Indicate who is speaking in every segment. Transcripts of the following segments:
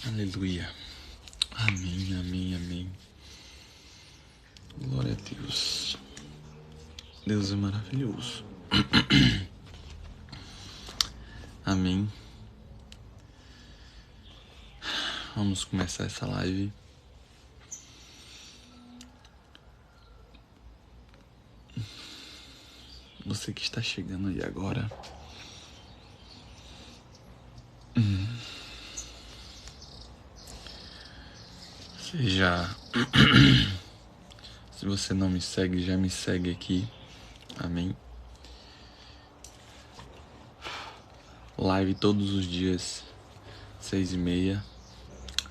Speaker 1: Aleluia. Amém, amém, amém. Glória a Deus. Deus é maravilhoso. Amém. Vamos começar essa live. Você que está chegando aí agora. Se você não me segue, já me segue aqui. Amém. Live todos os dias, 6h30.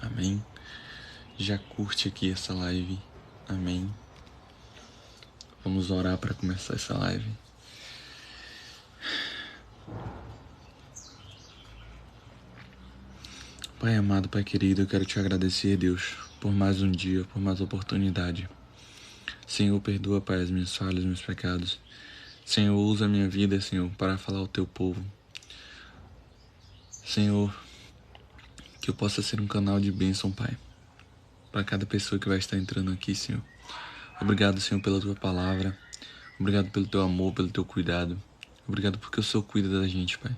Speaker 1: Amém. Já curte aqui essa live. Amém. Vamos orar para começar essa live. Pai amado, Pai querido, eu quero te agradecer, Deus, por mais um dia, por mais oportunidade. Senhor, perdoa, Pai, as minhas falhas, meus pecados. Senhor, usa a minha vida, Senhor, para falar ao teu povo. Senhor, que eu possa ser um canal de bênção, Pai, para cada pessoa que vai estar entrando aqui, Senhor. Obrigado, Senhor, pela tua palavra. Obrigado pelo teu amor, pelo teu cuidado. Obrigado porque o Senhor cuida da gente, Pai.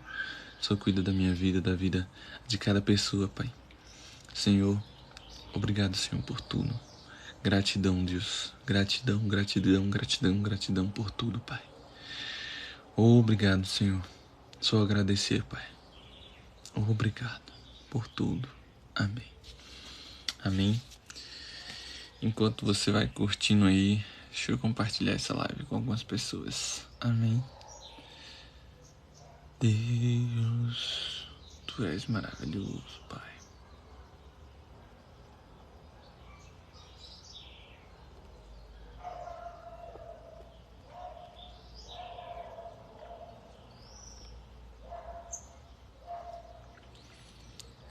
Speaker 1: O Senhor cuida da minha vida, da vida de cada pessoa, Pai. Senhor, obrigado, Senhor, por tudo. Gratidão, Deus. Gratidão, gratidão, gratidão, gratidão por tudo, Pai. Obrigado, Senhor. Só agradecer, Pai. Obrigado por tudo. Amém. Amém. Enquanto você vai curtindo aí, deixa eu compartilhar essa live com algumas pessoas. Amém. Deus, Tu és maravilhoso, Pai.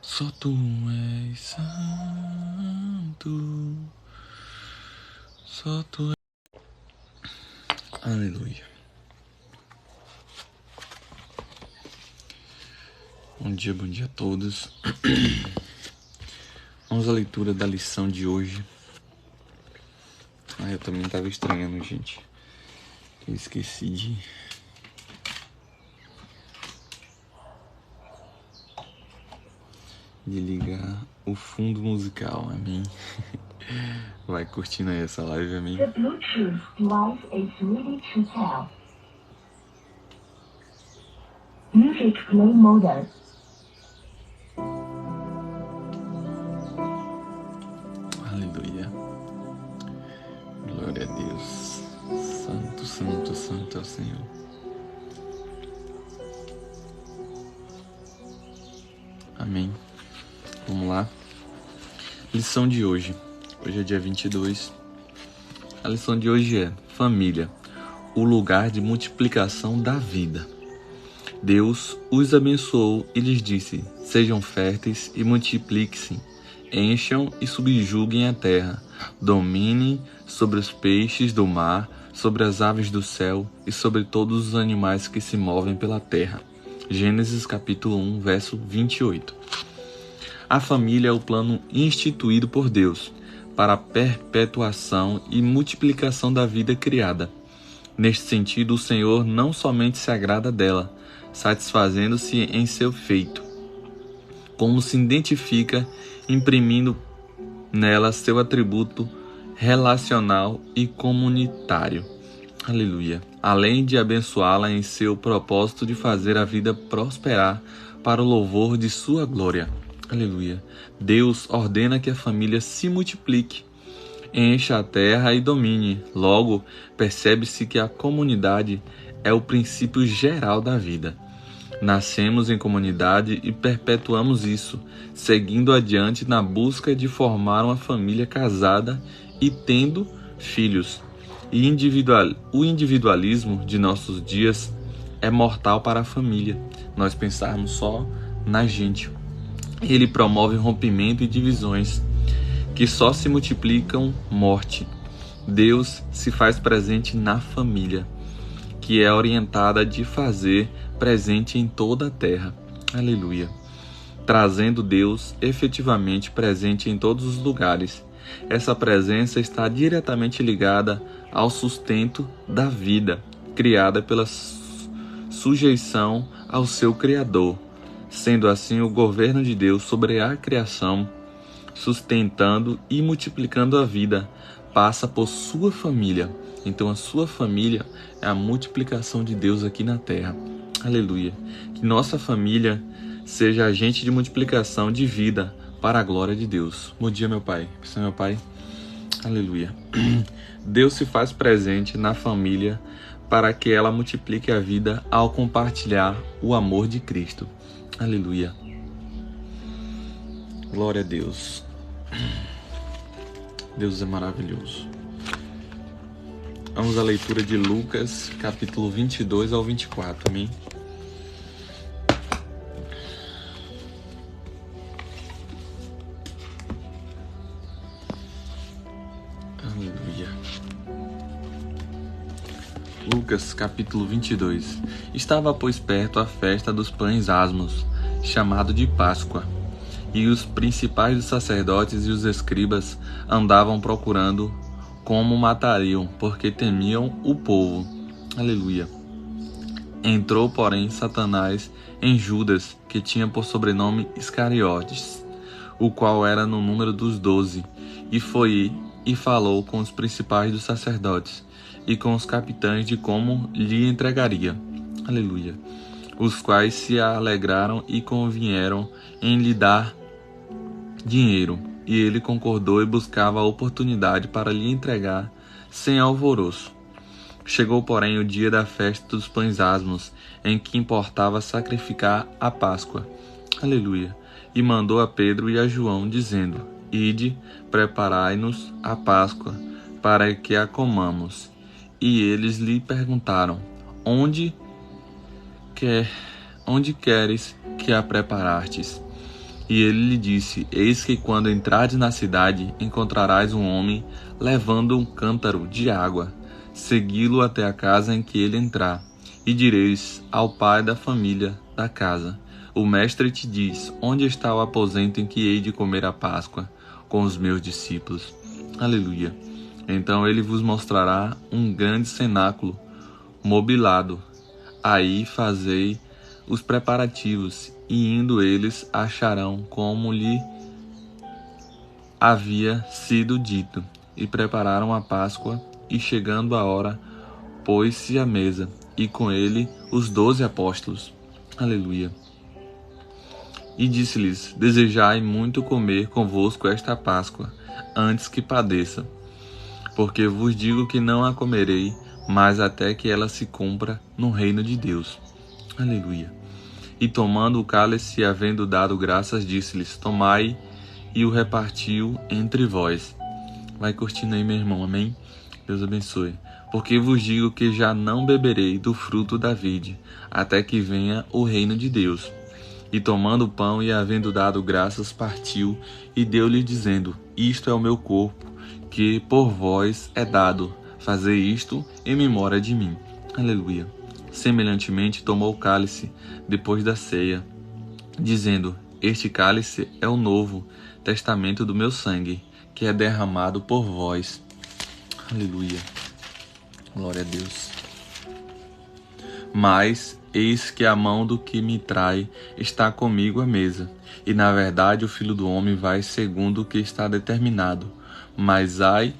Speaker 1: Só Tu és santo. Só Tu és... Aleluia. Bom dia a todos. Vamos à leitura da lição de hoje. Eu também estava estranhando, gente. Eu esqueci de ligar o fundo musical, amém? Vai curtindo aí essa live, amém?
Speaker 2: The Bluetooth device is ready to pair. Music play mode.
Speaker 1: Aleluia. Glória a Deus. Santo, santo, santo é o Senhor. Amém. Vamos lá. Lição de hoje. Hoje é dia 22. A lição de hoje é família, o lugar de multiplicação da vida. Deus os abençoou e lhes disse: sejam férteis e multipliquem-se, encham e subjuguem a terra, dominem sobre os peixes do mar, sobre as aves do céu e sobre todos os animais que se movem pela terra. Gênesis capítulo 1, verso 28. A família é o plano instituído por Deus para a perpetuação e multiplicação da vida criada. Neste sentido, o Senhor não somente se agrada dela, satisfazendo-se em seu feito, como se identifica imprimindo nela seu atributo relacional e comunitário. Aleluia. Além de abençoá-la em seu propósito de fazer a vida prosperar para o louvor de sua glória. Aleluia. Deus ordena que a família se multiplique, encha a terra e domine. Logo, percebe-se que a comunidade é o princípio geral da vida. Nascemos em comunidade e perpetuamos isso, seguindo adiante na busca de formar uma família casada e tendo filhos. O individualismo de nossos dias é mortal para a família. Nós pensarmos só na gente. Ele promove rompimento e divisões, que só se multiplicam morte. Deus se faz presente na família, que é orientada de fazer presente em toda a terra. Aleluia. trazendo Deus efetivamente presente em todos os lugares. Essa presença está diretamente ligada ao sustento da vida, criada pela sujeição ao seu Criador. Sendo assim, o governo de Deus sobre a criação, sustentando e multiplicando a vida, passa por sua família. Então a sua família é a multiplicação de Deus aqui na terra. Aleluia. Que nossa família seja agente de multiplicação de vida para a glória de Deus. Bom dia, meu Pai. Você é meu Pai? Aleluia. Deus se faz presente na família para que ela multiplique a vida ao compartilhar o amor de Cristo. Aleluia. Glória a Deus. Deus é maravilhoso. Vamos à leitura de Lucas, capítulo 22 ao 24, amém? Aleluia. Lucas, capítulo 22. Estava, pois, perto a festa dos pães asmos, chamado de Páscoa, e os principais dos sacerdotes e os escribas andavam procurando como matariam, porque temiam o povo. Aleluia. Entrou, porém, Satanás em Judas, que tinha por sobrenome Iscariotes, o qual era no número dos 12, e foi e falou com os principais dos sacerdotes e com os capitães de como lhe entregaria. Aleluia. Os quais se alegraram e convieram em lhe dar dinheiro. E ele concordou e buscava a oportunidade para lhe entregar sem alvoroço. Chegou, porém, o dia da festa dos pães asmos, em que importava sacrificar a Páscoa. Aleluia. E mandou a Pedro e a João, dizendo: Ide, preparai-nos a Páscoa, para que a comamos. E eles lhe perguntaram: Onde queres que a preparastes? E ele lhe disse: Eis que quando entrares na cidade, encontrarás um homem levando um cântaro de água. Segui-lo até a casa em que ele entrar, e direis ao pai da família da casa: O mestre te diz: Onde está o aposento em que hei de comer a Páscoa com os meus discípulos? Aleluia. Então ele vos mostrará um grande cenáculo mobilado. Aí fazei os preparativos, e indo eles acharão como lhe havia sido dito, e prepararam a Páscoa, e chegando a hora, pôs-se à mesa, e com ele os 12 apóstolos. Aleluia. E disse-lhes: Desejai muito comer convosco esta Páscoa, antes que padeça. Porque vos digo que não a comerei, mas até que ela se cumpra no reino de Deus. Aleluia. E tomando o cálice e havendo dado graças, disse-lhes: Tomai, e o repartiu entre vós. Vai curtindo aí, meu irmão, amém? Deus abençoe. Porque vos digo que já não beberei do fruto da vide, até que venha o reino de Deus. E tomando o pão e havendo dado graças, partiu, e deu-lhe dizendo: Isto é o meu corpo, que por vós é dado. Fazei isto em memória de mim. Aleluia. Semelhantemente tomou o cálice depois da ceia, dizendo: Este cálice é o novo testamento do meu sangue, que é derramado por vós. Aleluia. Glória a Deus. Mas eis que a mão do que me trai está comigo à mesa, e na verdade o Filho do Homem vai segundo o que está determinado. Mas ai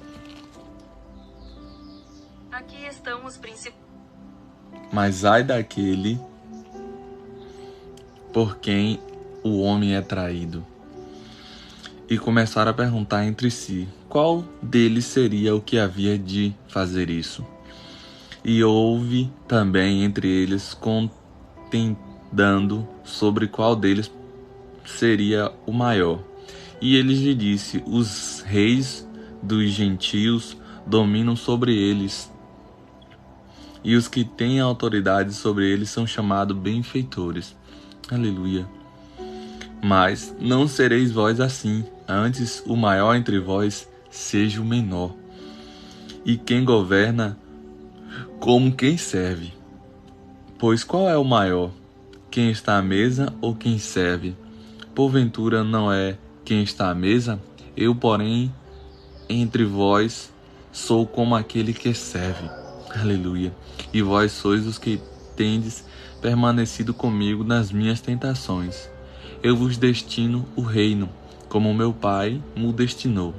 Speaker 1: daquele por quem o homem é traído. E começaram a perguntar entre si qual deles seria o que havia de fazer isso. E houve também entre eles contendendo sobre qual deles seria o maior. E ele lhe disse: Os reis dos gentios dominam sobre eles, e os que têm autoridade sobre eles são chamados benfeitores. Aleluia. Mas não sereis vós assim, antes o maior entre vós seja o menor, e quem governa como quem serve. Pois qual é o maior, quem está à mesa ou quem serve? porventura não é quem está à mesa? Eu, porém, entre vós sou como aquele que serve. Aleluia. E vós sois os que tendes permanecido comigo nas minhas tentações. Eu vos destino o reino, como meu Pai me destinou,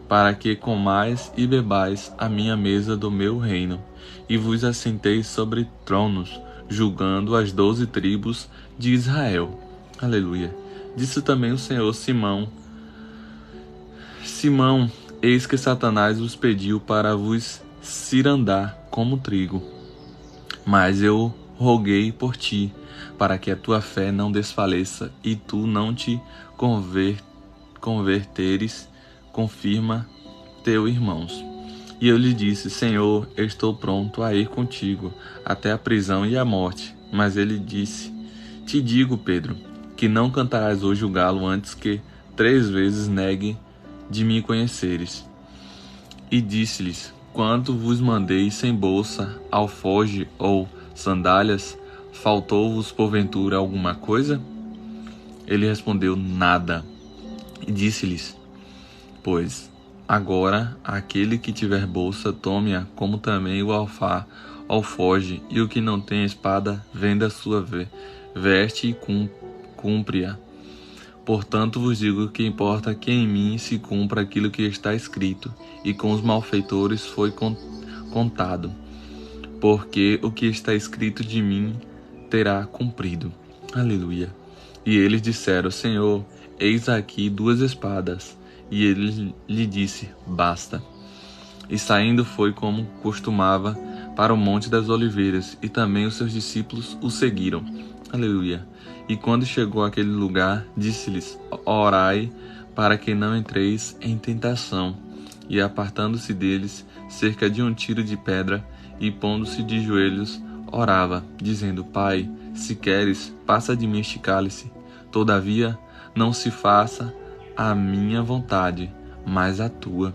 Speaker 1: para que comais e bebais a minha mesa do meu reino, e vos assenteis sobre tronos, julgando as 12 tribos de Israel. Aleluia. Disse também o Senhor: Simão, Simão, eis que Satanás vos pediu para vos cirandar como trigo. Mas eu roguei por ti, para que a tua fé não desfaleça, e tu não te converteres, confirma teus irmãos. E eu lhe disse: Senhor, eu estou pronto a ir contigo, até a prisão e a morte. Mas ele disse: Te digo, Pedro, que não cantarás hoje o galo antes que 3 vezes negue de me conheceres. E disse-lhes: Quanto vos mandei sem bolsa, alforje ou sandálias, faltou-vos porventura alguma coisa? Ele respondeu: Nada. E disse-lhes: Pois agora aquele que tiver bolsa, tome-a, como também o alforje, e o que não tem espada, venda a sua veste e cumpre-a. Portanto vos digo que importa que em mim se cumpra aquilo que está escrito, e com os malfeitores foi contado, porque o que está escrito de mim terá cumprido. Aleluia. E eles disseram: Senhor, eis aqui 2 espadas. E ele lhe disse: Basta. E saindo foi como costumava para o Monte das Oliveiras, e também os seus discípulos o seguiram. Aleluia. E quando chegou àquele lugar, disse-lhes: Orai para que não entreis em tentação. E apartando-se deles, cerca de 1 tiro de pedra, e pondo-se de joelhos, orava, dizendo: Pai, se queres, passa de mim este cálice. Todavia, não se faça a minha vontade, mas a tua.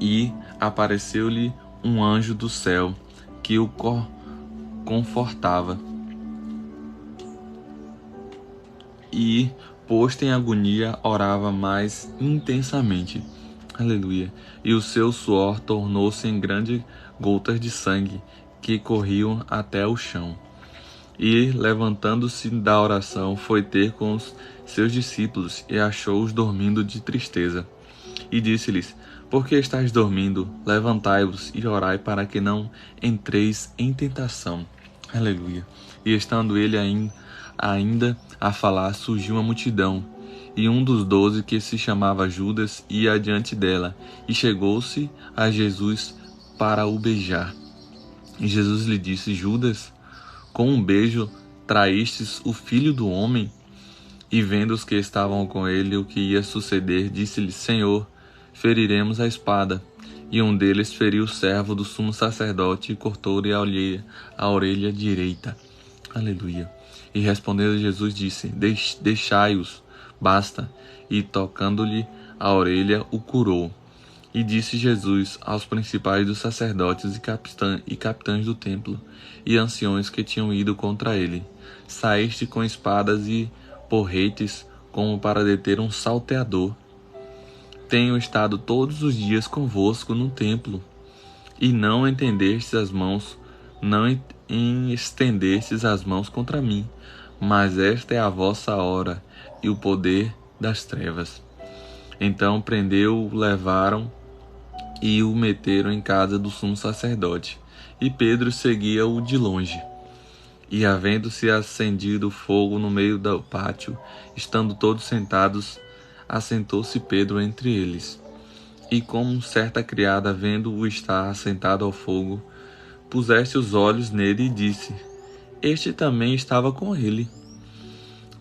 Speaker 1: E apareceu-lhe um anjo do céu, que o confortava. E, posto em agonia, orava mais intensamente. Aleluia. E o seu suor tornou-se em grandes gotas de sangue, que corriam até o chão. E, levantando-se da oração, foi ter com os seus discípulos, e achou-os dormindo de tristeza. E disse-lhes: Por que estáis dormindo? Levantai-vos e orai para que não entreis em tentação. Aleluia. E estando ele ainda a falar, surgiu uma multidão, e um dos 12, que se chamava Judas, ia adiante dela, e chegou-se a Jesus para o beijar. E Jesus lhe disse: Judas, com um beijo traístes o Filho do Homem? E vendo os que estavam com ele o que ia suceder, disse-lhe: Senhor, feriremos a espada. E um deles feriu o servo do sumo sacerdote e cortou-lhe a orelha direita. Aleluia. E respondendo Jesus disse: Deixai-os, basta. E tocando-lhe a orelha, o curou. E disse Jesus aos principais dos sacerdotes e capitães do templo, e anciões que tinham ido contra ele: Saíste com espadas e porretes, como para deter um salteador. Tenho estado todos os dias convosco no templo, e não estendestes as mãos contra mim. Mas esta é a vossa hora e o poder das trevas. Então prendeu-o, levaram e o meteram em casa do sumo sacerdote. E Pedro seguia-o de longe. E havendo-se acendido fogo no meio do pátio, estando todos sentados, assentou-se Pedro entre eles. E como certa criada, vendo-o estar assentado ao fogo, puseste os olhos nele e disse: Este também estava com ele.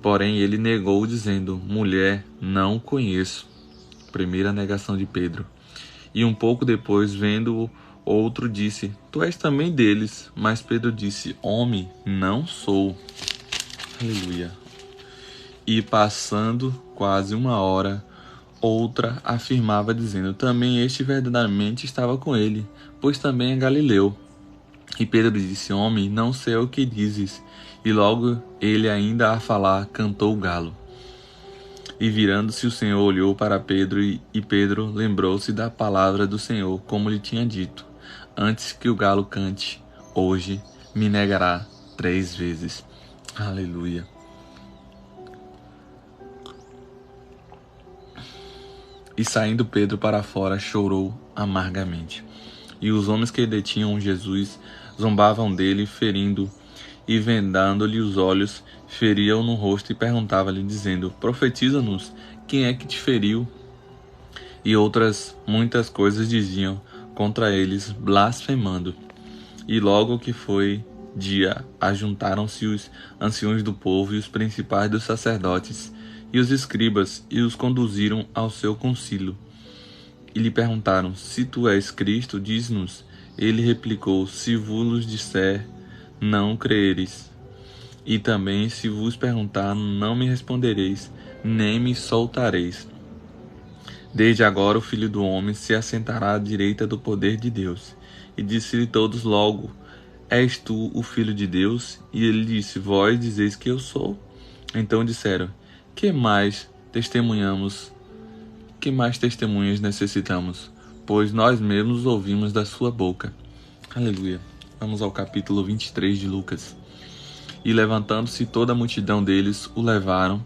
Speaker 1: Porém ele negou, dizendo: Mulher, não o conheço. Primeira negação de Pedro. E um pouco depois, vendo-o, outro disse: Tu és também deles. Mas Pedro disse: Homem, não sou. Aleluia. E passando quase 1 hora, outra afirmava, dizendo: Também este verdadeiramente estava com ele, pois também é Galileu. E Pedro disse: Homem, não sei o que dizes. E logo ele, ainda a falar, cantou o galo. E virando-se o Senhor olhou para Pedro, e Pedro lembrou-se da palavra do Senhor, como lhe tinha dito: antes que o galo cante, hoje me negará 3 vezes. Aleluia. E saindo Pedro para fora, chorou amargamente. E os homens que detinham Jesus zombavam dele, ferindo e vendando-lhe os olhos, feriam no rosto e perguntava-lhe, dizendo: profetiza-nos, quem é que te feriu? E outras muitas coisas diziam contra eles, blasfemando. E logo que foi dia, ajuntaram-se os anciões do povo e os principais dos sacerdotes e os escribas, e os conduziram ao seu concílio. E lhe perguntaram: se tu és Cristo, diz-nos. Ele replicou: se vos disser, não crereis. E também, se vos perguntar, não me respondereis, nem me soltareis. Desde agora o Filho do Homem se assentará à direita do poder de Deus. E disse-lhe todos logo: és tu o Filho de Deus? E ele disse: vós dizeis que eu sou. Então disseram: que mais testemunhas necessitamos? Pois nós mesmos ouvimos da sua boca. Aleluia. Vamos ao capítulo 23 de Lucas. E levantando-se toda a multidão deles, o levaram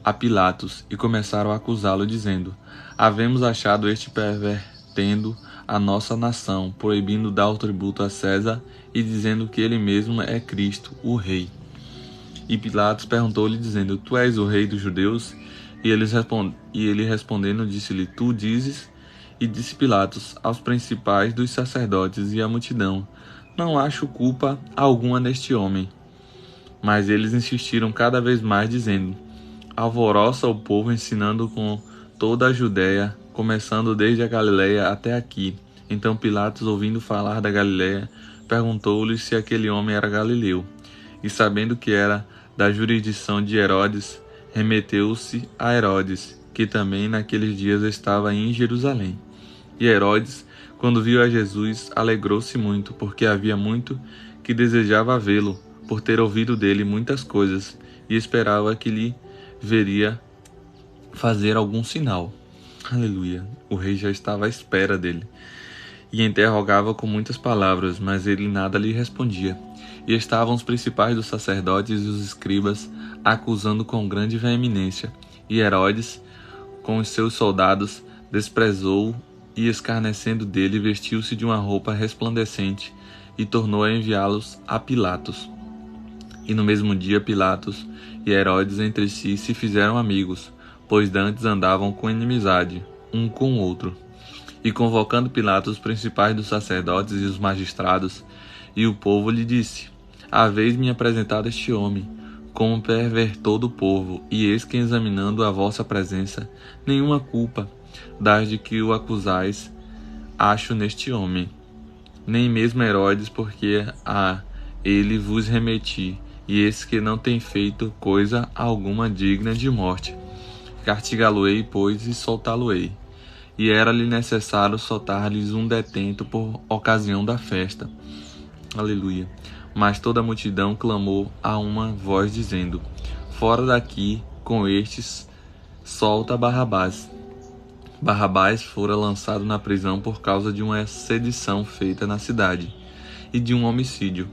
Speaker 1: a Pilatos e começaram a acusá-lo, dizendo: havemos achado este pervertendo a nossa nação, proibindo dar o tributo a César e dizendo que ele mesmo é Cristo, o Rei. E Pilatos perguntou-lhe, dizendo: tu és o Rei dos judeus? E ele respondendo, disse-lhe: tu dizes. E disse Pilatos aos principais dos sacerdotes e à multidão: não acho culpa alguma neste homem. Mas eles insistiram cada vez mais, dizendo: alvoroça o povo, ensinando com toda a Judéia, começando desde a Galileia até aqui. Então Pilatos, ouvindo falar da Galileia, perguntou-lhe se aquele homem era galileu. E sabendo que era da jurisdição de Herodes, remeteu-se a Herodes, que também naqueles dias estava em Jerusalém. E Herodes, quando viu a Jesus, alegrou-se muito, porque havia muito que desejava vê-lo, por ter ouvido dele muitas coisas, e esperava que lhe veria fazer algum sinal. Aleluia. O rei já estava à espera dele. E interrogava com muitas palavras, mas ele nada lhe respondia. E estavam os principais dos sacerdotes e os escribas acusando com grande veemência. E Herodes, com os seus soldados, desprezou e, escarnecendo dele, vestiu-se de uma roupa resplandecente e tornou a enviá-los a Pilatos. E no mesmo dia Pilatos e Herodes entre si se fizeram amigos, pois dantes andavam com inimizade, um com o outro. E convocando Pilatos os principais dos sacerdotes e os magistrados, e o povo lhe disse: haveis-me apresentado este homem, como pervertor do povo, e eis que, examinando a vossa presença, nenhuma culpa das de que o acusais acho neste homem, nem mesmo Herodes, porque a ele vos remeti, e esse que não tem feito coisa alguma digna de morte. Castigá-lo-ei, pois, e soltá-lo-ei. E era-lhe necessário soltar-lhes um detento por ocasião da festa. Aleluia. Mas toda a multidão clamou a uma voz, dizendo: fora daqui com estes, solta Barrabás. Barrabás fora lançado na prisão por causa de uma sedição feita na cidade e de um homicídio.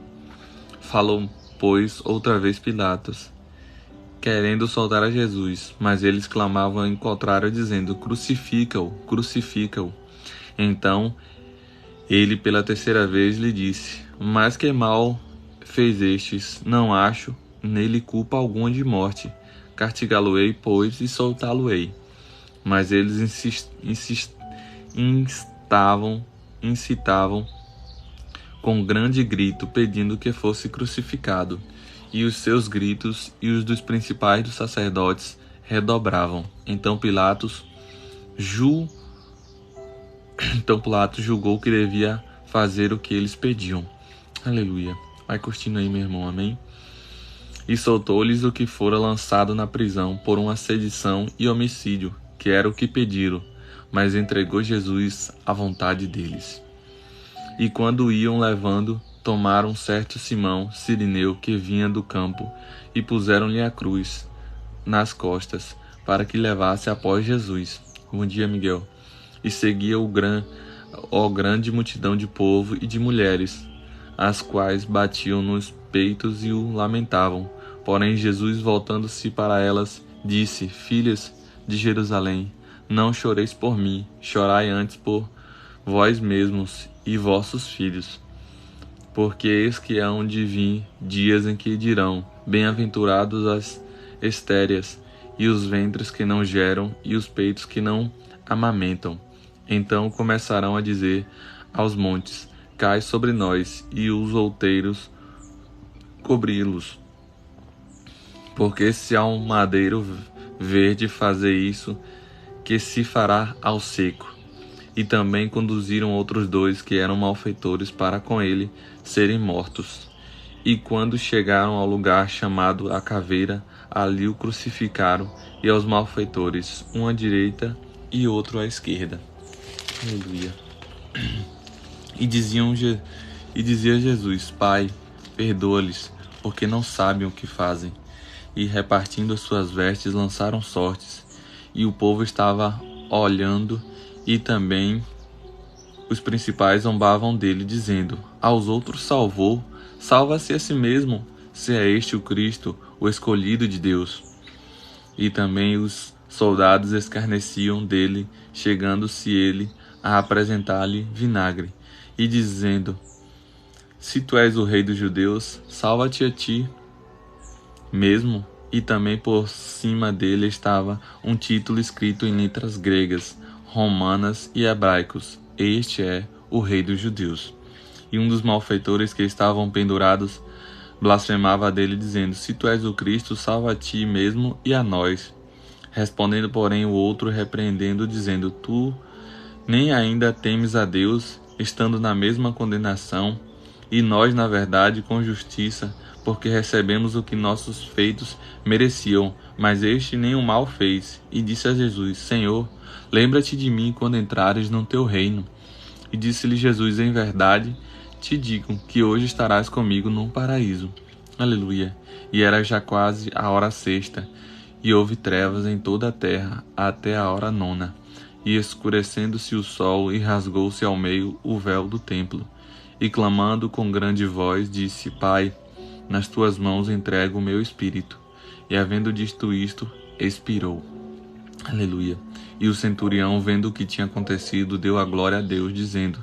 Speaker 1: Falou, pois, outra vez Pilatos, querendo soltar a Jesus, mas eles clamavam em contrário, dizendo: crucifica-o, crucifica-o. Então ele pela terceira vez lhe disse: mas que mal fez estes? Não acho nele culpa alguma de morte. Castigá-lo-ei, pois, e soltá-lo-ei. Mas eles incitavam com grande grito, pedindo que fosse crucificado. E os seus gritos e os dos principais dos sacerdotes redobravam. Então Pilatos julgou que devia fazer o que eles pediam. Aleluia. Vai curtindo aí, meu irmão, amém? E soltou-lhes o que fora lançado na prisão por uma sedição e homicídio, que era o que pediram, mas entregou Jesus à vontade deles. E quando iam levando, tomaram certo Simão, Cirineu, que vinha do campo, e puseram-lhe a cruz nas costas, para que levasse após Jesus. Bom dia, Miguel. E seguia grande multidão de povo e de mulheres, as quais batiam nos peitos e o lamentavam. Porém, Jesus, voltando-se para elas, disse: Filhas de Jerusalém, não choreis por mim, chorai antes por vós mesmos e vossos filhos. Porque eis que hão de vir dias em que dirão: Bem-aventurados as estéreas, e os ventres que não geram, e os peitos que não amamentam. Então começarão a dizer aos montes: Cai sobre nós, e os outeiros cobri-los. Porque se há um madeiro verde fazer isso, que se fará ao seco? E também conduziram outros 2 que eram malfeitores para com ele serem mortos. E quando chegaram ao lugar chamado a Caveira, ali o crucificaram, e aos malfeitores, um à direita e outro à esquerda. Aleluia. E dizia Jesus: Pai, perdoa-lhes, porque não sabem o que fazem. E repartindo as suas vestes, lançaram sortes. E o povo estava olhando, e também os principais zombavam dele, dizendo: Aos outros salvou, salva-se a si mesmo, se é este o Cristo, o escolhido de Deus. E também os soldados escarneciam dele, chegando-se ele a apresentar-lhe vinagre, e dizendo: Se tu és o rei dos judeus, salva-te a ti mesmo. E também por cima dele estava um título escrito em letras gregas, romanas e hebraicos: Este é o rei dos judeus. E um dos malfeitores que estavam pendurados blasfemava dele, dizendo: Se tu és o Cristo, salva a ti mesmo e a nós. Respondendo, porém, o outro repreendendo, dizendo: Tu nem ainda temes a Deus, estando na mesma condenação, e nós, na verdade, com justiça, porque recebemos o que nossos feitos mereciam, mas este nem o mal fez. E disse a Jesus: Senhor, lembra-te de mim quando entrares no teu reino. E disse-lhe Jesus: Em verdade te digo que hoje estarás comigo no paraíso. Aleluia. E era já quase a hora sexta, e houve trevas em toda a terra até a hora nona. E escurecendo-se o sol, e rasgou-se ao meio o véu do templo. E clamando com grande voz, disse: Pai, nas tuas mãos entrego o meu espírito. E havendo dito isto, expirou. Aleluia. E o centurião, vendo o que tinha acontecido, deu a glória a Deus, dizendo: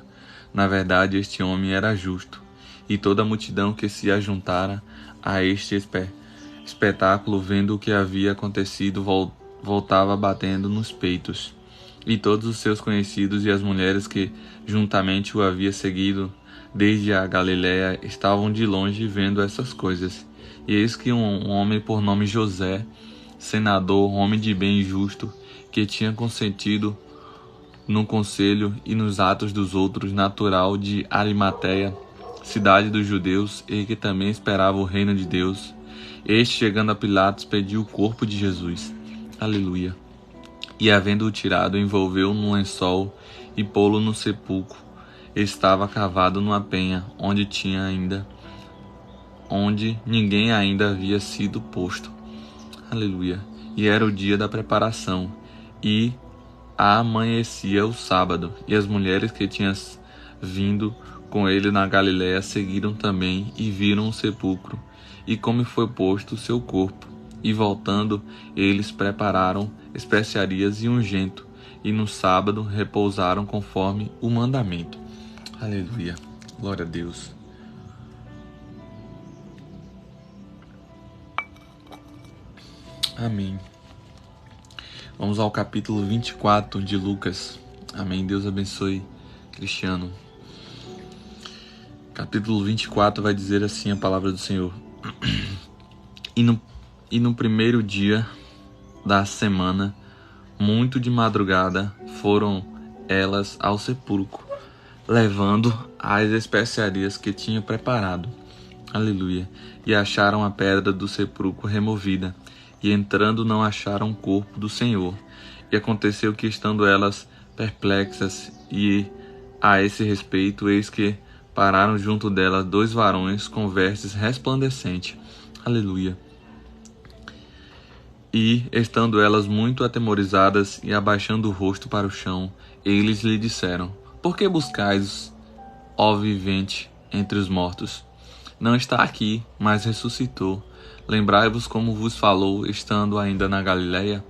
Speaker 1: Na verdade, este homem era justo. E toda a multidão que se ajuntara a este espetáculo, vendo o que havia acontecido, voltava batendo nos peitos. E todos os seus conhecidos e as mulheres que juntamente o havia seguido desde a Galiléia estavam de longe vendo essas coisas. E eis que um homem por nome José, senador, homem de bem e justo, que tinha consentido no conselho e nos atos dos outros, natural de Arimateia, cidade dos judeus, e que também esperava o reino de Deus, este, chegando a Pilatos, pediu o corpo de Jesus. Aleluia. E havendo-o tirado, envolveu-o num lençol e pô-lo no sepulcro. Estava cavado numa penha, onde ninguém ainda havia sido posto. Aleluia. E era o dia da preparação, e amanhecia o sábado, e as mulheres que tinham vindo com ele na Galiléia seguiram também, e viram o sepulcro, e como foi posto o seu corpo. E voltando, eles prepararam especiarias e ungento, e no sábado repousaram conforme o mandamento. Aleluia. Glória a Deus. Amém. Vamos ao capítulo 24 de Lucas. Amém. Deus abençoe Cristiano. Capítulo 24 vai dizer assim a palavra do Senhor. E no primeiro dia da semana, muito de madrugada, foram elas ao sepulcro, levando as especiarias que tinha preparado. Aleluia. E acharam a pedra do sepulcro removida, e entrando não acharam o corpo do Senhor. E aconteceu que, estando elas perplexas e a esse respeito, eis que pararam junto delas 2 varões com vestes resplandecentes. Aleluia. E, estando elas muito atemorizadas e abaixando o rosto para o chão, eles lhe disseram: Por que buscais, ó vivente, entre os mortos? Não está aqui, mas ressuscitou. Lembrai-vos como vos falou, estando ainda na Galiléia,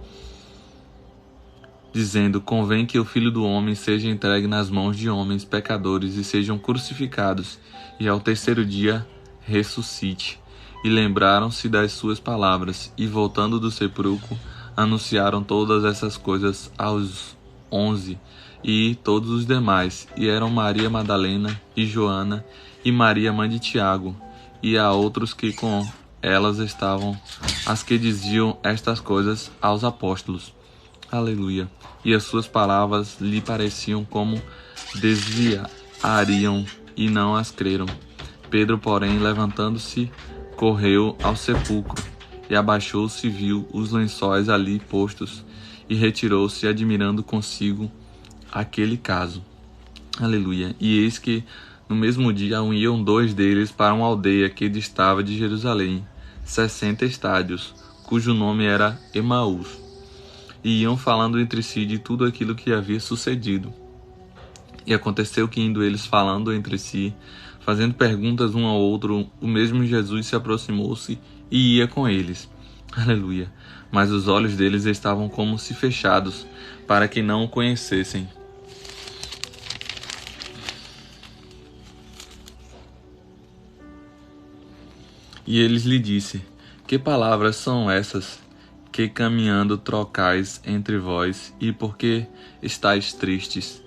Speaker 1: dizendo: Convém que o Filho do Homem seja entregue nas mãos de homens pecadores e sejam crucificados, e ao terceiro dia ressuscite. E lembraram-se das suas palavras, e voltando do sepulcro, anunciaram todas essas coisas aos 11 e todos os demais, e eram Maria Madalena e Joana, e Maria mãe de Tiago, e a outros que com elas estavam, as que diziam estas coisas aos apóstolos. Aleluia. E as suas palavras lhe pareciam como desviariam, e não as creram. Pedro, porém, levantando-se, correu ao sepulcro, e abaixou-se e viu os lençóis ali postos, e retirou-se, admirando consigo aquele caso. Aleluia. E eis que, no mesmo dia, iam 2 deles para uma aldeia que distava de Jerusalém, 60 estádios, cujo nome era Emaús. E iam falando entre si de tudo aquilo que havia sucedido. E aconteceu que, indo eles falando entre si, fazendo perguntas um ao outro, o mesmo Jesus se aproximou-se e ia com eles. Aleluia. Mas os olhos deles estavam como se fechados, para que não o conhecessem. E eles lhe disse: Que palavras são essas que caminhando trocais entre vós, e por que estáis tristes?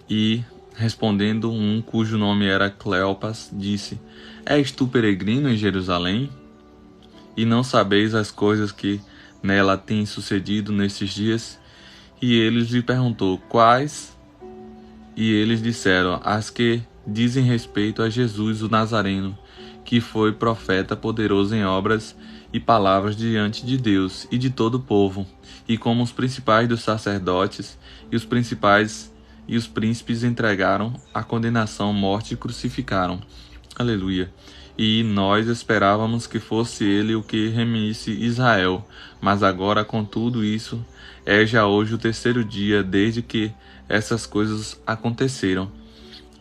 Speaker 1: E, respondendo um cujo nome era Cleopas, disse: És tu peregrino em Jerusalém? E não sabeis as coisas que nela têm sucedido nestes dias? E eles lhe perguntou: Quais? E eles disseram: As que dizem respeito a Jesus o Nazareno, que foi profeta poderoso em obras e palavras diante de Deus e de todo o povo, e como os principais dos sacerdotes e os príncipes entregaram a condenação, morte e crucificaram. Aleluia. E nós esperávamos que fosse ele o que remisse Israel, mas agora com tudo isso é já hoje o terceiro dia desde que essas coisas aconteceram.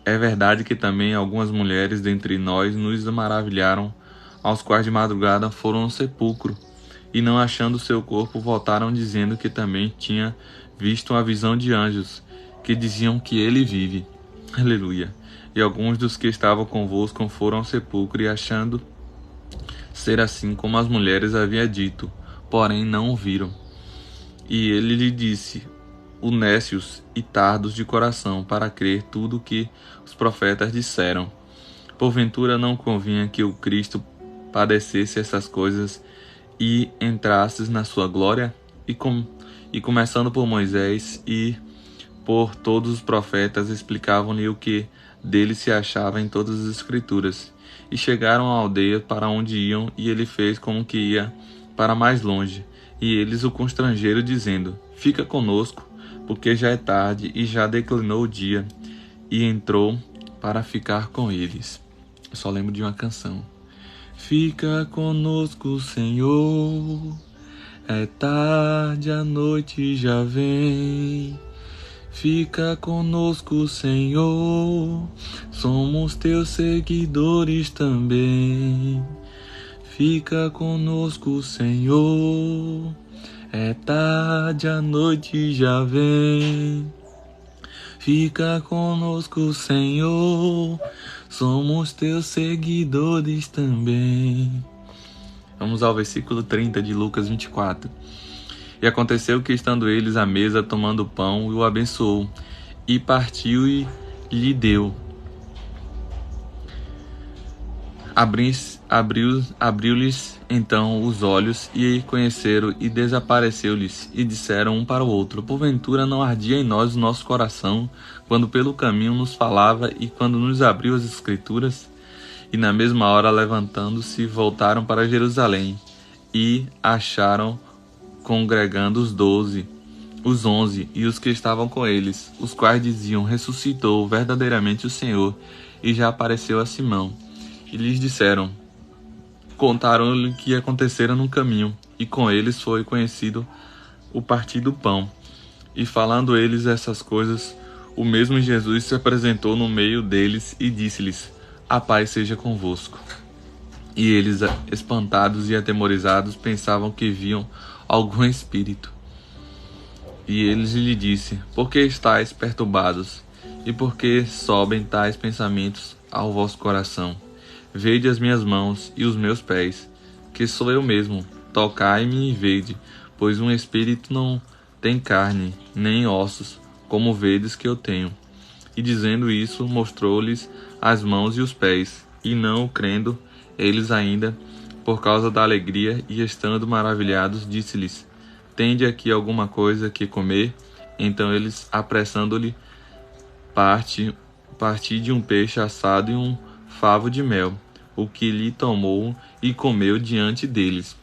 Speaker 1: É verdade que também algumas mulheres dentre nós nos maravilharam, aos quais de madrugada foram ao sepulcro, e não achando seu corpo, voltaram dizendo que também tinha visto uma visão de anjos, que diziam que ele vive. Aleluia. E alguns dos que estavam convosco foram ao sepulcro, e achando ser assim como as mulheres havia dito, porém não o viram. E ele lhe disse: Nécios e tardos de coração, para crer tudo o que os profetas disseram. Porventura não convinha que o Cristo padecesse essas coisas e entrasses na sua glória? E começando por Moisés e por todos os profetas, explicavam-lhe o que dele se achava em todas as Escrituras. E chegaram à aldeia para onde iam, e ele fez como que ia para mais longe. E eles o constrangeram, dizendo: Fica conosco, porque já é tarde e já declinou o dia. E entrou para ficar com eles. Eu só lembro de uma canção. Fica conosco, Senhor, é tarde, a noite já vem. Fica conosco, Senhor, somos teus seguidores também. Fica conosco, Senhor, é tarde, a noite já vem. Fica conosco, Senhor, somos teus seguidores também. Vamos ao versículo 30 de Lucas 24. E aconteceu que, estando eles à mesa tomando pão, o abençoou, e partiu e lhe deu. Abriu-lhes então os olhos, e conheceram, e desapareceu-lhes, e disseram um para o outro: Porventura não ardia em nós o nosso coração, quando pelo caminho nos falava, e quando nos abriu as Escrituras? E na mesma hora, levantando-se, voltaram para Jerusalém, e acharam congregando os 11, e os que estavam com eles, os quais diziam: Ressuscitou verdadeiramente o Senhor, e já apareceu a Simão. E lhes disseram: contaram-lhe o que acontecera no caminho, e com eles foi conhecido o partir do pão. E falando eles essas coisas, o mesmo Jesus se apresentou no meio deles e disse-lhes: a paz seja convosco. E eles, espantados e atemorizados, pensavam que viam algum espírito. E eles lhe disse: por que estáis perturbados? E por que sobem tais pensamentos ao vosso coração? Vede as minhas mãos e os meus pés, que sou eu mesmo. Tocai-me e vede, pois um espírito não tem carne, nem ossos, como vedes que eu tenho. E dizendo isso, mostrou-lhes as mãos e os pés. E não crendo eles ainda, por causa da alegria, e estando maravilhados, disse-lhes: tende aqui alguma coisa que comer? Então eles, apressando-lhe, parti de um peixe assado e um favo de mel, o que lhe tomou e comeu diante deles.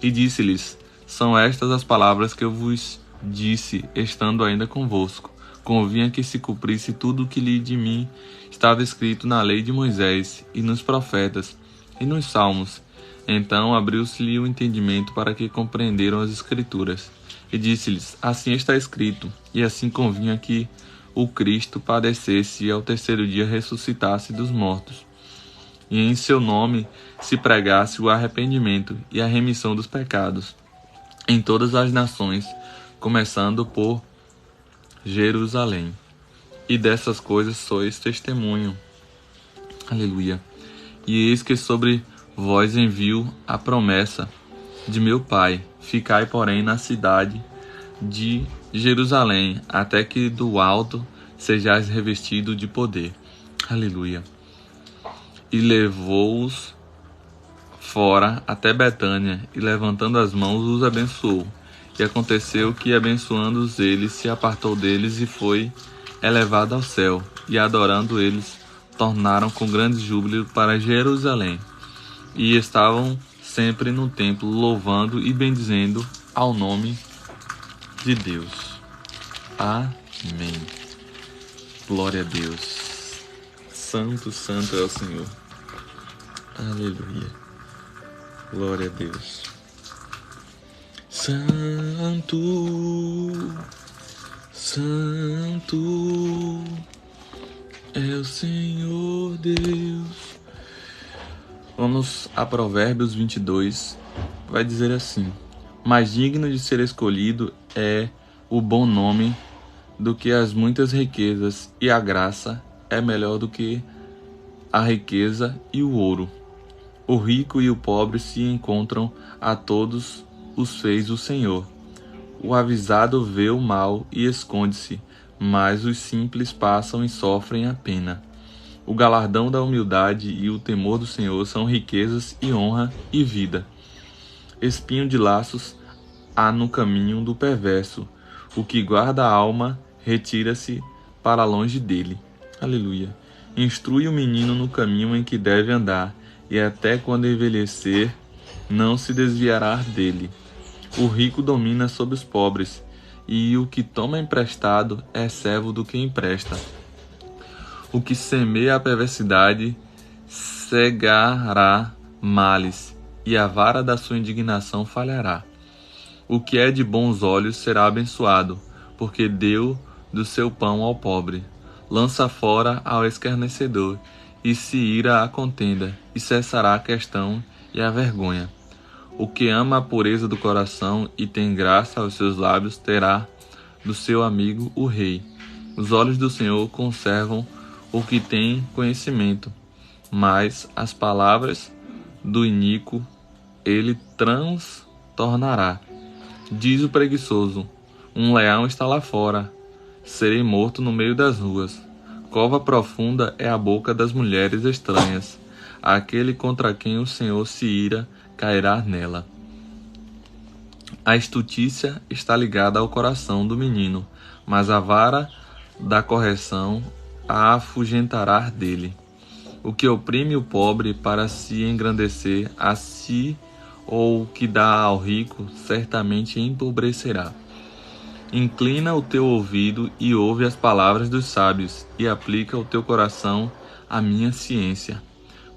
Speaker 1: E disse-lhes: são estas as palavras que eu vos disse, estando ainda convosco. Convinha que se cumprisse tudo o que lhe de mim estava escrito na lei de Moisés, e nos profetas, e nos salmos. Então abriu-se-lhe o entendimento para que compreenderam as Escrituras. E disse-lhes: assim está escrito, e assim convinha que o Cristo padecesse e ao terceiro dia ressuscitasse dos mortos, e em seu nome se pregasse o arrependimento e a remissão dos pecados em todas as nações, começando por Jerusalém. E dessas coisas sois testemunho. Aleluia. E eis que sobre vós envio a promessa de meu Pai. Ficai, porém, na cidade de Jerusalém, até que do alto sejais revestido de poder. Aleluia. E levou-os fora até Betânia, e levantando as mãos os abençoou. E aconteceu que, abençoando-os eles, se apartou deles e foi elevado ao céu. E adorando eles, tornaram com grande júbilo para Jerusalém. E estavam sempre no templo, louvando e bendizendo ao nome de Deus. Amém. Glória a Deus. Santo, santo é o Senhor. Aleluia. Glória a Deus. Santo, santo é o Senhor Deus. Vamos a Provérbios 22. Vai dizer assim: mais digno de ser escolhido é o bom nome do que as muitas riquezas, e a graça é melhor do que a riqueza e o ouro. O rico e o pobre se encontram, a todos os fez o Senhor. O avisado vê o mal e esconde-se, mas os simples passam e sofrem a pena. O galardão da humildade e o temor do Senhor são riquezas e honra e vida. Espinho de laços há no caminho do perverso. O que guarda a alma retira-se para longe dele. Aleluia. Instrui o menino no caminho em que deve andar, e até quando envelhecer, não se desviará dele. O rico domina sobre os pobres, e o que toma emprestado é servo do que empresta. O que semeia a perversidade cegará males, e a vara da sua indignação falhará. O que é de bons olhos será abençoado, porque deu do seu pão ao pobre. Lança fora ao escarnecedor, e se ira a contenda, e cessará a questão e a vergonha. O que ama a pureza do coração e tem graça aos seus lábios terá do seu amigo o rei. Os olhos do Senhor conservam o que tem conhecimento, mas as palavras do iníquo ele transtornará. Diz o preguiçoso: um leão está lá fora, serei morto no meio das ruas. Cova profunda é a boca das mulheres estranhas. Aquele contra quem o Senhor se ira cairá nela. A estutícia está ligada ao coração do menino, mas a vara da correção a afugentará dele. O que oprime o pobre para se engrandecer a si, ou o que dá ao rico, certamente empobrecerá. Inclina o teu ouvido e ouve as palavras dos sábios, e aplica o teu coração à minha ciência.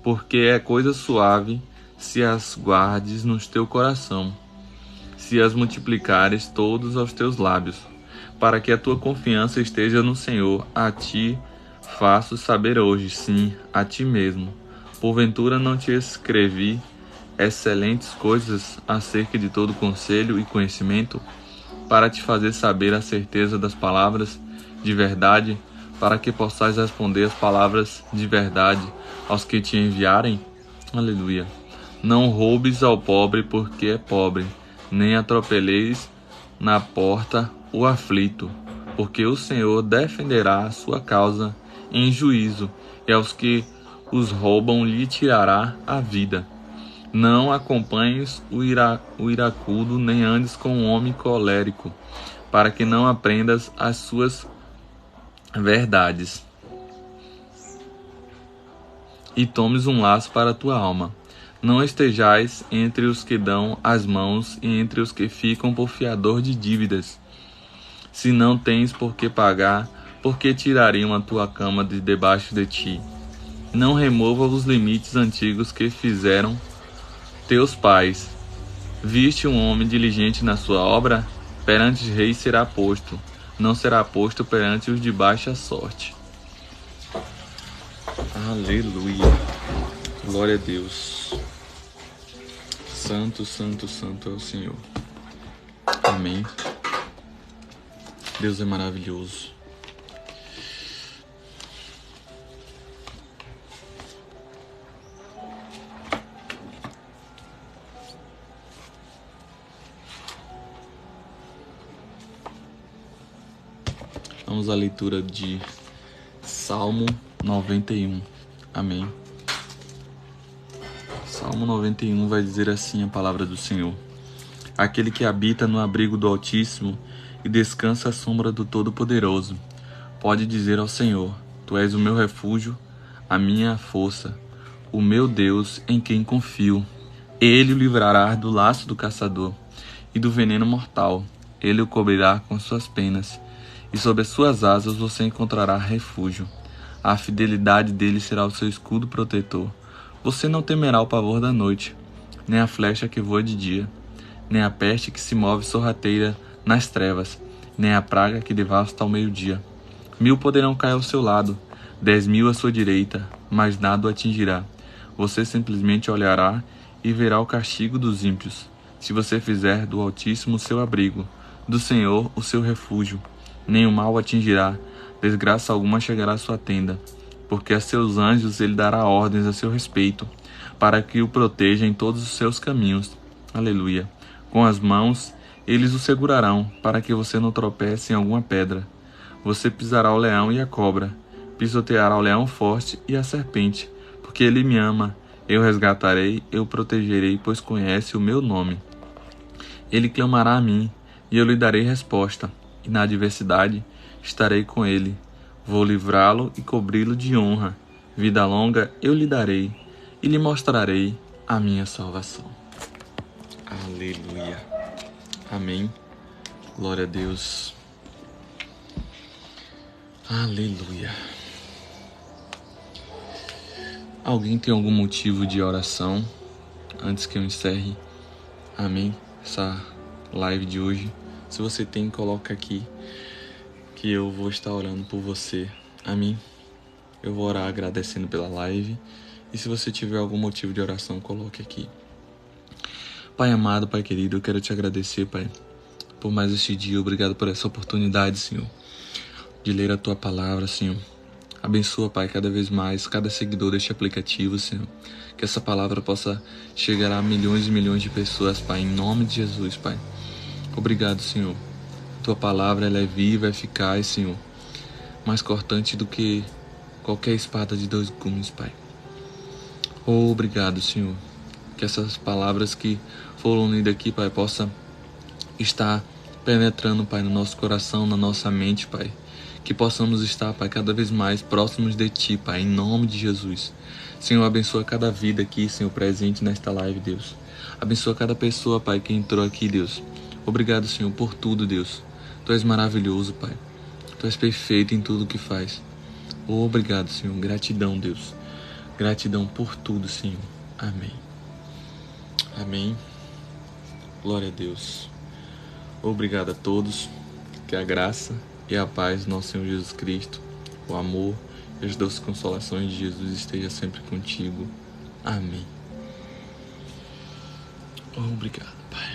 Speaker 1: Porque é coisa suave se as guardes no teu coração, se as multiplicares todos aos teus lábios, para que a tua confiança esteja no Senhor. A ti faço saber hoje, sim, a ti mesmo. Porventura não te escrevi excelentes coisas acerca de todo conselho e conhecimento, para te fazer saber a certeza das palavras de verdade, para que possais responder as palavras de verdade aos que te enviarem? Aleluia. Não roubes ao pobre porque é pobre, nem atropeleis na porta o aflito, porque o Senhor defenderá a sua causa em juízo, e aos que os roubam lhe tirará a vida. Não acompanhes o iracundo, nem andes com o homem colérico, para que não aprendas as suas verdades e tomes um laço para a tua alma. Não estejais entre os que dão as mãos e entre os que ficam por fiador de dívidas. Se não tens por que pagar, por que tirariam a tua cama de debaixo de ti? Não remova os limites antigos que fizeram teus pais. Viste um homem diligente na sua obra? Perante os reis será posto, não será posto perante os de baixa sorte. Aleluia. Glória a Deus. Santo, santo, santo é o Senhor. Amém. Deus é maravilhoso. Vamos à leitura de Salmo 91. Amém. Salmo 91 vai dizer assim a palavra do Senhor: Aquele que habita no abrigo do Altíssimo e descansa à sombra do Todo-Poderoso, pode dizer ao Senhor: Tu és o meu refúgio, a minha força, o meu Deus em quem confio. Ele o livrará do laço do caçador e do veneno mortal. Ele o cobrirá com suas penas, e sob as suas asas você encontrará refúgio. A fidelidade dele será o seu escudo protetor. Você não temerá o pavor da noite, nem a flecha que voa de dia, nem a peste que se move sorrateira nas trevas, nem a praga que devasta ao meio-dia. 1000 poderão cair ao seu lado, 10.000 à sua direita, mas nada o atingirá. Você simplesmente olhará e verá o castigo dos ímpios. Se você fizer do Altíssimo o seu abrigo, do Senhor o seu refúgio, nem o mal o atingirá, desgraça alguma chegará à sua tenda, porque a seus anjos ele dará ordens a seu respeito, para que o proteja em todos os seus caminhos. Aleluia. Com as mãos eles o segurarão, para que você não tropece em alguma pedra. Você pisará o leão e a cobra, pisoteará o leão forte e a serpente, porque ele me ama. Eu resgatarei, eu protegerei, pois conhece o meu nome. Ele clamará a mim, e eu lhe darei resposta, e na adversidade estarei com ele. Vou livrá-lo e cobri-lo de honra. Vida longa eu lhe darei, e lhe mostrarei a minha salvação. Aleluia. Amém. Glória a Deus. Aleluia. Alguém tem algum motivo de oração antes que eu encerre? Amém. Essa live de hoje. Se você tem, coloca aqui que eu vou estar orando por você. Amém. Eu vou orar agradecendo pela live. E se você tiver algum motivo de oração, coloque aqui. Pai amado, Pai querido, eu quero te agradecer, Pai, por mais este dia. Obrigado por essa oportunidade, Senhor, de ler a Tua palavra, Senhor. Abençoa, Pai, cada vez mais cada seguidor deste aplicativo, Senhor. Que essa palavra possa chegar a milhões e milhões de pessoas, Pai, em nome de Jesus, Pai. Obrigado, Senhor. Tua palavra ela é viva, eficaz, Senhor, mais cortante do que qualquer espada de 2 gumes, Pai. Obrigado, Senhor. Que essas palavras que foram lidas aqui, Pai, possa estar penetrando, Pai, no nosso coração, na nossa mente, Pai. Que possamos estar, Pai, cada vez mais próximos de Ti, Pai, em nome de Jesus. Senhor, abençoa cada vida aqui, Senhor, presente nesta live, Deus. Abençoa cada pessoa, Pai, que entrou aqui, Deus. Obrigado, Senhor, por tudo, Deus. Tu és maravilhoso, Pai. Tu és perfeito em tudo que faz. Obrigado, Senhor. Gratidão, Deus. Gratidão por tudo, Senhor. Amém. Amém. Glória a Deus. Obrigado a todos. Que a graça e a paz do nosso Senhor Jesus Cristo, o amor e as doces consolações de Jesus esteja sempre contigo. Amém. Obrigado, Pai.